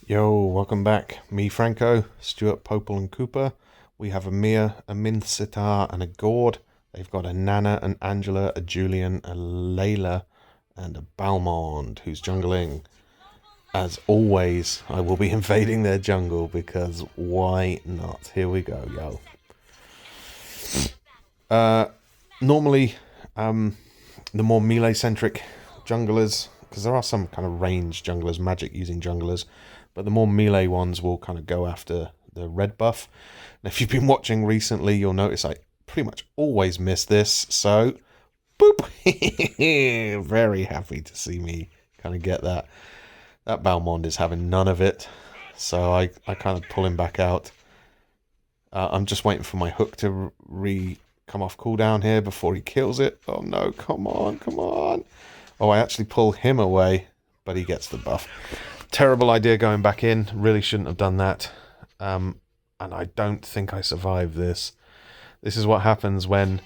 Yo, welcome back. Me, Franco, Stuart, Popel, and Cooper. We have a Mia, a Min Sitar, and a Gord. They've got a Nana, an Angela, a Julian, a Layla, and a Balmond who's jungling. As always, I will be invading their jungle because why not? Here we go, yo. Normally, the more melee-centric junglers, because there are some kind of range junglers, magic using junglers, but the more melee ones will kind of go after the red buff. And if you've been watching recently, you'll notice I pretty much always miss this, so boop. Very happy to see me kind of get that. That Balmond is having none of it, so I kind of pull him back out. I'm just waiting for my hook to come off cooldown here before he kills it. Oh no, come on, come on. Oh, I actually pull him away, but he gets the buff. Terrible idea going back in. Really shouldn't have done that. And I don't think I survived this. This is what happens when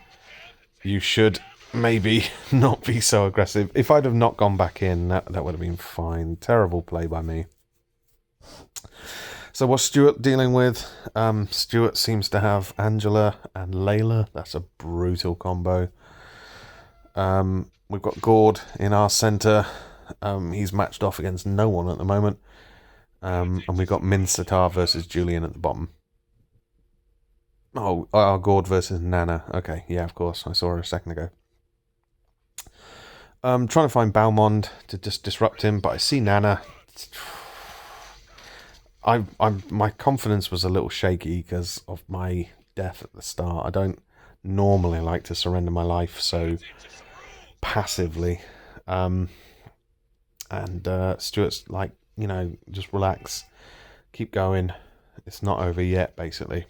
you should maybe not be so aggressive. If I'd have not gone back in, that would have been fine. Terrible play by me. So what's Stuart dealing with? Stuart seems to have Angela and Layla. That's a brutal combo. We've got Gord in our centre. He's matched off against no one at the moment. And we've got Min Sitar versus Julian at the bottom. Oh, Gord versus Nana. Okay, yeah, of course. I saw her a second ago. Trying to find Balmond to just disrupt him, but I see Nana. My confidence was a little shaky because of my death at the start. I don't normally like to surrender my life so passively. And Stuart's like, just relax, keep going. It's not over yet, basically.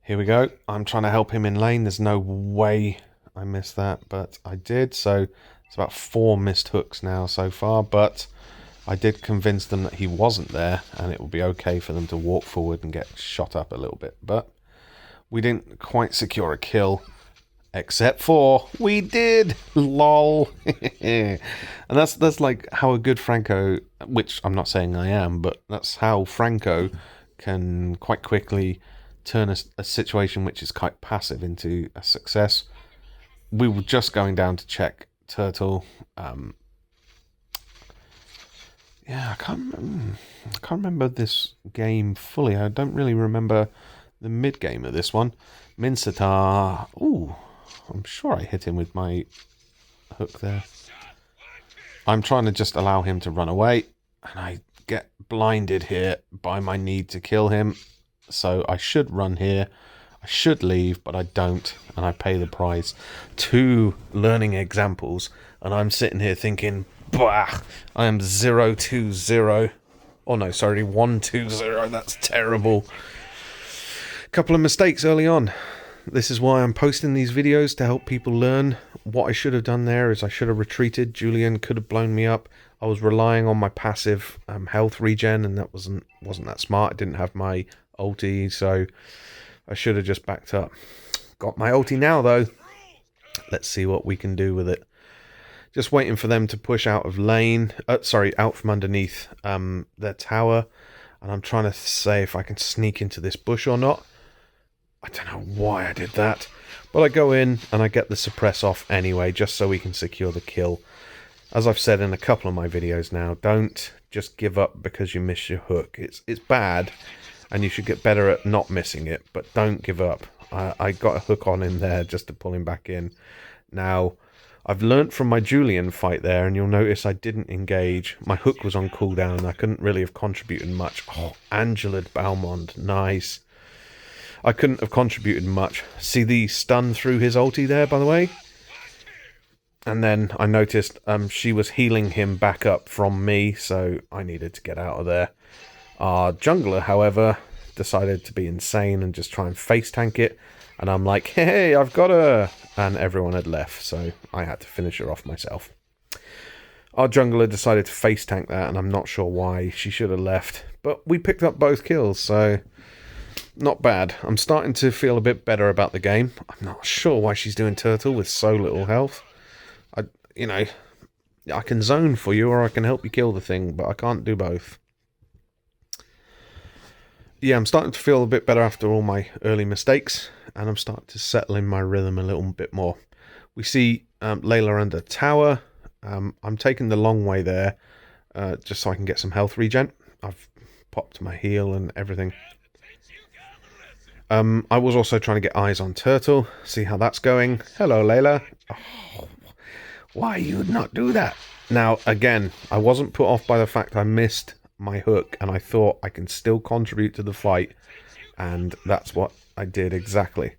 Here we go. I'm trying to help him in lane. There's no way I missed that, but I did. So it's about 4 missed hooks now so far, but I did convince them that he wasn't there and it would be okay for them to walk forward and get shot up a little bit. But we didn't quite secure a kill, except for we did. Lol. And that's like how a good Franco, which I'm not saying I am, but that's how Franco can quite quickly turn a situation which is quite passive into a success. We were just going down to check Turtle. Yeah, I can't remember this game fully. I don't really remember the mid game of this one. Min Sitar. Ooh, I'm sure I hit him with my hook there. I'm trying to just allow him to run away, and I get blinded here by my need to kill him. So I should run here. I should leave, but I don't, and I pay the price. 2 learning examples, and I'm sitting here thinking, bah, I am 0-2-0. Oh no, sorry, 1-2-0. That's terrible. Couple of mistakes early on. This is why I'm posting these videos, to help people learn. What I should have done there is I should have retreated. Julian could have blown me up. I was relying on my passive health regen, and that wasn't that smart. I didn't have my ulti, so I should have just backed up. Got my ulti now, though. Let's see what we can do with it. Just waiting for them to push out of lane. Out from underneath their tower. And I'm trying to say if I can sneak into this bush or not. I don't know why I did that. But I go in and I get the suppress off anyway, just so we can secure the kill. As I've said in a couple of my videos now, don't just give up because you miss your hook. It's bad, and you should get better at not missing it, but don't give up. I got a hook on him there just to pull him back in. Now, I've learnt from my Julian fight there, and you'll notice I didn't engage. My hook was on cooldown. I couldn't really have contributed much. Oh, Angela Balmond. Nice. I couldn't have contributed much. See the stun through his ulti there, by the way? And then I noticed she was healing him back up from me, so I needed to get out of there. Our jungler, however, decided to be insane and just try and face tank it. And I'm like, hey, I've got her! And everyone had left, so I had to finish her off myself. Our jungler decided to face tank that, and I'm not sure why. She should have left. But we picked up both kills, so not bad. I'm starting to feel a bit better about the game. I'm not sure why she's doing Turtle with so little health. I can zone for you or I can help you kill the thing, but I can't do both. Yeah, I'm starting to feel a bit better after all my early mistakes, and I'm starting to settle in my rhythm a little bit more. We see Layla under tower. I'm taking the long way there, just so I can get some health regen. I've popped my heal and everything. I was also trying to get eyes on Turtle, see how that's going. Hello, Layla. Oh, why you'd not do that? Now, again, I wasn't put off by the fact I missed my hook, and I thought I can still contribute to the fight, and that's what I did exactly.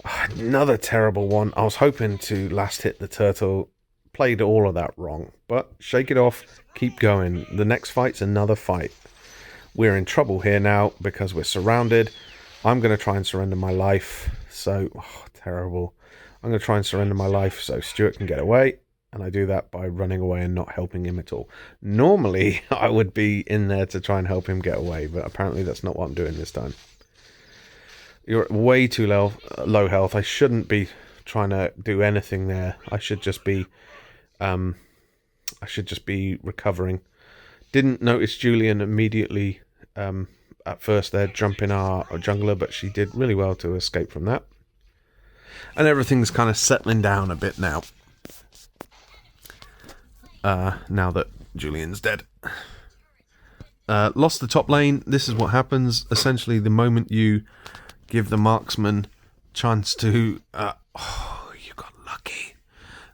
Another terrible one. I was hoping to last hit the Turtle. Played all of that wrong, but shake it off, keep going. The next fight's another fight. We're in trouble here now because we're surrounded. I'm going to try and surrender my life. So, terrible. I'm going to try and surrender my life so Stuart can get away. And I do that by running away and not helping him at all. Normally, I would be in there to try and help him get away, but apparently that's not what I'm doing this time. You're at way too low health. I shouldn't be trying to do anything there. I should just be recovering. Didn't notice Julian immediately at first there jumping our jungler, but she did really well to escape from that. And everything's kind of settling down a bit now. Now that Julian's dead. Lost the top lane. This is what happens. Essentially, the moment you give the marksman chance to... you got lucky.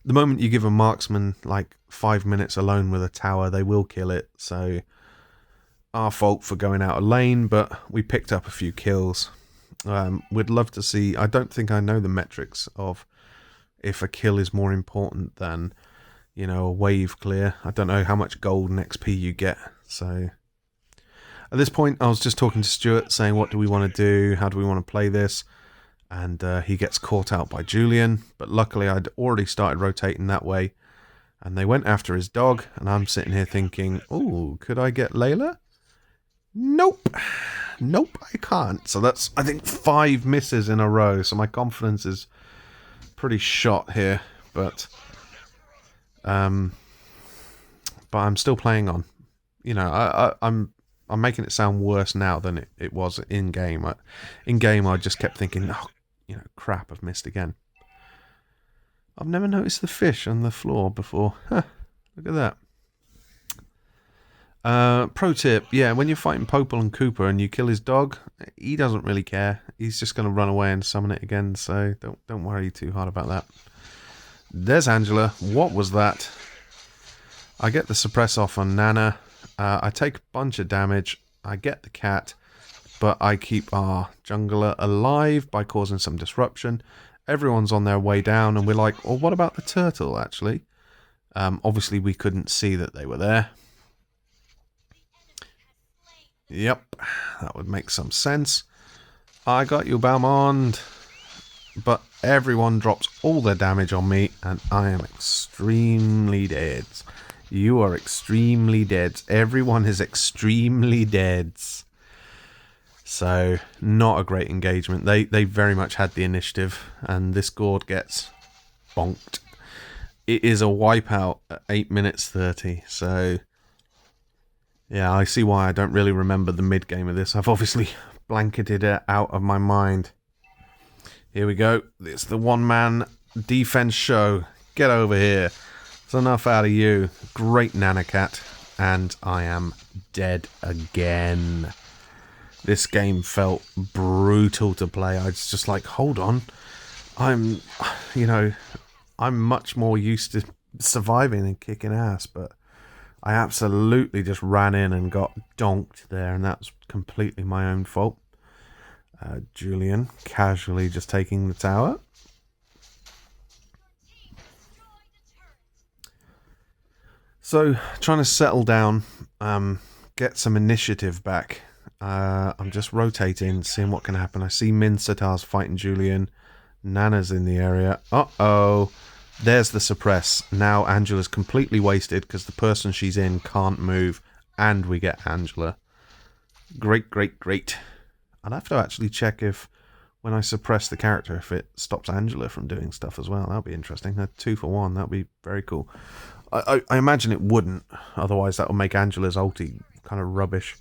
The moment you give a marksman like 5 minutes alone with a tower, they will kill it. So, our fault for going out of lane, but we picked up a few kills. We'd love to see... I don't think I know the metrics of if a kill is more important than, you know, a wave clear. I don't know how much gold and XP you get. So, at this point, I was just talking to Stuart, saying, what do we want to do? How do we want to play this? And he gets caught out by Julian. But luckily, I'd already started rotating that way. And they went after his dog. And I'm sitting here thinking, oh, could I get Layla? Nope. Nope, I can't. So that's, I think, 5 misses in a row. So my confidence is pretty shot here. But I'm still playing on. You know, I'm making it sound worse now than it was in game. In game, I just kept thinking, oh, you know, crap, I've missed again. I've never noticed the fish on the floor before. Huh, look at that. Pro tip, yeah, when you're fighting Popel and Cooper and you kill his dog, he doesn't really care. He's just going to run away and summon it again, so don't worry too hard about that. There's Angela. What was that? I get the suppress off on Nana. I take a bunch of damage. I get the cat, but I keep our jungler alive by causing some disruption. Everyone's on their way down, and we're like, well, what about the turtle, actually? Obviously, we couldn't see that they were there. Yep, that would make some sense. I got you, Balmond. But everyone drops all their damage on me, and I am extremely dead. You are extremely dead. Everyone is extremely dead. So, not a great engagement. They very much had the initiative, and this Gord gets bonked. It is a wipeout at 8 minutes 30, so... yeah, I see why I don't really remember the mid-game of this. I've obviously blanketed it out of my mind. Here we go. It's the one-man defense show. Get over here. It's enough out of you. Great Nanacat. And I am dead again. This game felt brutal to play. I was just like, hold on. I'm much more used to surviving and kicking ass, but I absolutely just ran in and got donked there, and that's completely my own fault. Julian casually just taking the tower. So, trying to settle down, get some initiative back. I'm just rotating, seeing what can happen. I see Minsatar's fighting Julian. Nana's in the area. Uh-oh. There's the suppress. Now Angela's completely wasted because the person she's in can't move. And we get Angela. Great, great, great. I'd have to actually check if when I suppress the character, if it stops Angela from doing stuff as well. That'll be interesting. A 2 for 1. That'll be very cool. I imagine it wouldn't. Otherwise, that will make Angela's ulti kind of rubbish.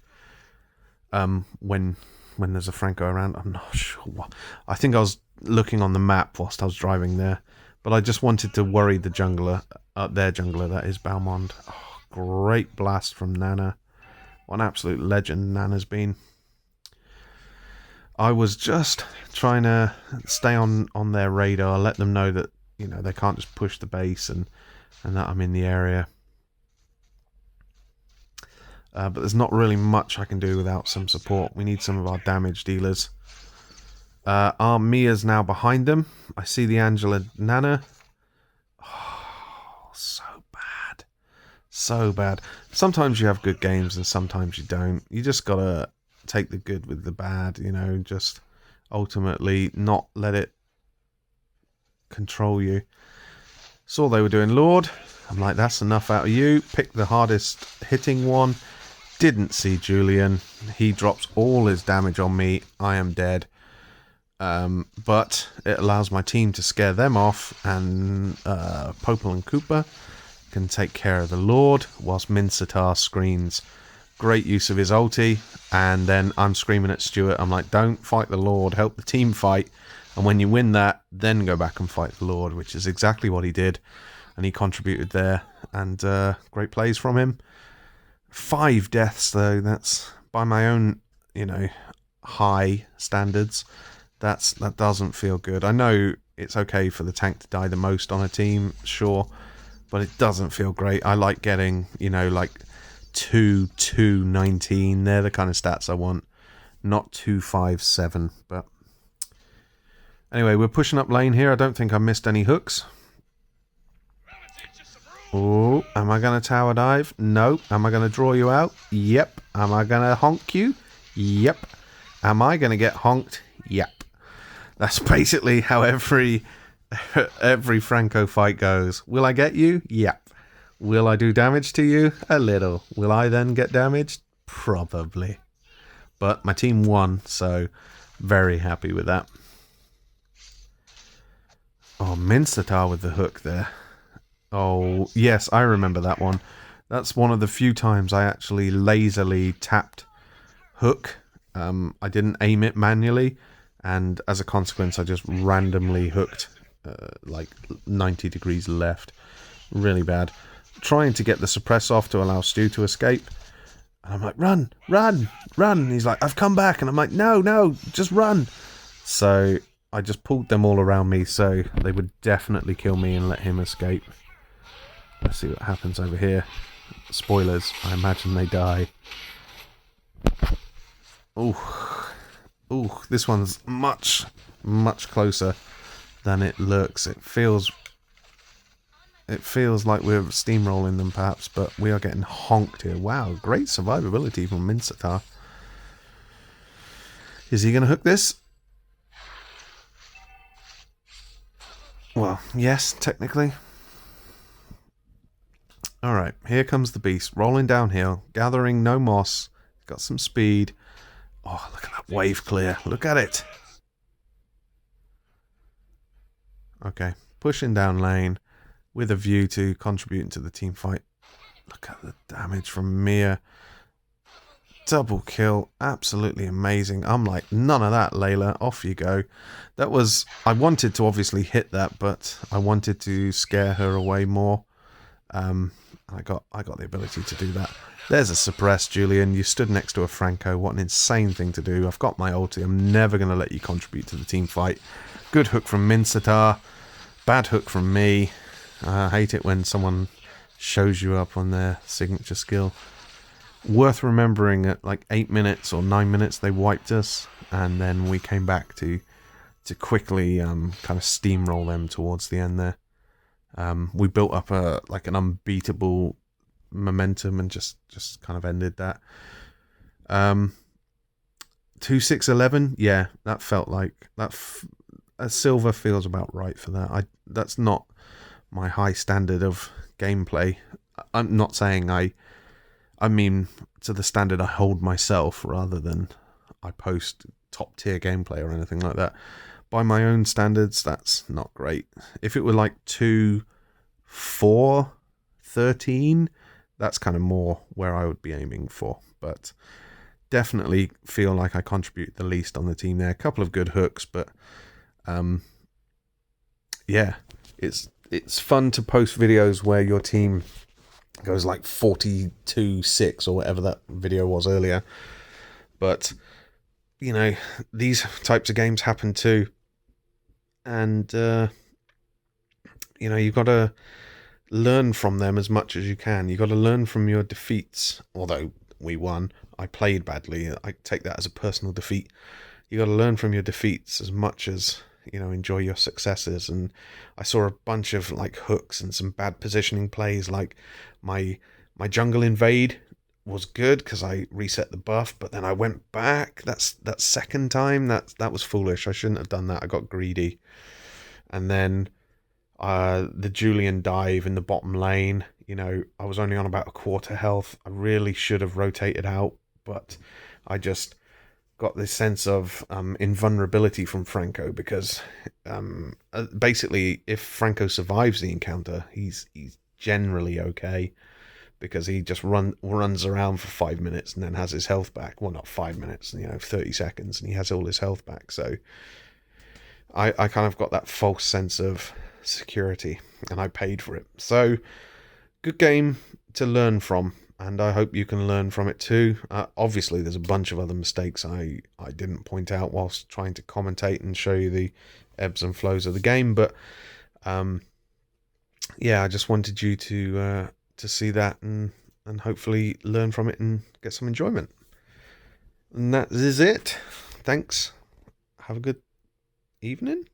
When there's a Franco around, I'm not sure. I think I was looking on the map whilst I was driving there, but I just wanted to worry the jungler, their jungler, that is Balmond. Oh, great blast from Nana. What an absolute legend Nana's been. I was just trying to stay on their radar, let them know that, you know, they can't just push the base and that I'm in the area. But there's not really much I can do without some support. We need some of our damage dealers. Our Mia's now behind them. I see the Angela Nana. Oh, so bad. So bad. Sometimes you have good games and sometimes you don't. You just gotta take the good with the bad, you know, just ultimately not let it control you. Saw they were doing Lord. I'm like, that's enough out of you. Pick the hardest hitting one. Didn't see Julian. He drops all his damage on me. I am dead. But it allows my team to scare them off, and Popel and Cooper can take care of the Lord whilst Minsatar screens. Great use of his ulti, and then I'm screaming at Stuart. I'm like, don't fight the Lord, help the team fight, and when you win that, then go back and fight the Lord, which is exactly what he did, and he contributed there, and great plays from him. 5 deaths though, that's by my own, you know, high standards. That doesn't feel good. I know it's okay for the tank to die the most on a team, sure, but it doesn't feel great. I like getting, you know, like 2, 2, 19. They're the kind of stats I want, not 2, 5, 7. But anyway, we're pushing up lane here. I don't think I missed any hooks. Oh, am I going to tower dive? No. Am I going to draw you out? Yep. Am I going to honk you? Yep. Am I going to get honked? Yep. That's basically how every Franco fight goes. Will I get you? Yep. Will I do damage to you? A little. Will I then get damaged? Probably. But my team won, so very happy with that. Oh, Minsatar with the hook there. Oh, yes, I remember that one. That's one of the few times I actually lazily tapped hook. I didn't aim it manually, and as a consequence, I just randomly hooked like 90 degrees left. Really bad. Trying to get the suppress off to allow Stu to escape. And I'm like, run, run, run. And he's like, I've come back. And I'm like, no, just run. So I just pulled them all around me so they would definitely kill me and let him escape. Let's see what happens over here. Spoilers, I imagine they die. Ooh, this one's much, much closer than it looks. It feels like we're steamrolling them perhaps, but we are getting honked here. Wow, great survivability from Minsatar. Is he going to hook this? Well, yes, technically. Alright, here comes the beast, rolling downhill, gathering no moss, got some speed. Oh, look at that wave clear, look at it. Okay, pushing down lane with a view to contributing to the team fight. Look at the damage from Mia. Double kill, absolutely amazing. I'm like, none of that, Layla, off you go. That was, I wanted to obviously hit that, but I wanted to scare her away more. I got the ability to do that. There's a suppress, Julian. You stood next to a Franco. What an insane thing to do. I've got my ulti. I'm never going to let you contribute to the team fight. Good hook from Minsatar. Bad hook from me. I hate it when someone shows you up on their signature skill. Worth remembering at like 8 minutes or 9 minutes they wiped us, and then we came back to quickly kind of steamroll them towards the end there. We built up an unbeatable momentum and just kind of ended that. 2-6-11, yeah, that felt like that. A silver feels about right for that. That's not my high standard of gameplay. I'm not saying I mean to the standard I hold myself rather than I post top tier gameplay or anything like that. By my own standards, that's not great. If it were like 2, 4, 13, that's kind of more where I would be aiming for. But definitely feel like I contribute the least on the team there. A couple of good hooks, but yeah, it's fun to post videos where your team goes like 42-6 or whatever that video was earlier. But you know, these types of games happen too, and you know, you've got to learn from them as much as you can. You've got to learn from your defeats. Although we won, I played badly. I take that as a personal defeat. You got to learn from your defeats as much as, you know, enjoy your successes. And I saw a bunch of like hooks and some bad positioning plays. Like my jungle invade was good because I reset the buff, but then I went back. That second time, that was foolish. I shouldn't have done that. I got greedy. And then the Julian dive in the bottom lane, you know, I was only on about a quarter health. I really should have rotated out, but I just got this sense of invulnerability from Franco because basically if Franco survives the encounter, he's generally okay because he just runs around for 5 minutes and then has his health back. Well, not 5 minutes, you know, 30 seconds, and he has all his health back. So I kind of got that false sense of security, and I paid for it. So good game to learn from, and I hope you can learn from it too. Obviously there's a bunch of other mistakes I didn't point out whilst trying to commentate and show you the ebbs and flows of the game, but yeah, I just wanted you to see that and hopefully learn from it and get some enjoyment. And that is it. Thanks. Have a good evening.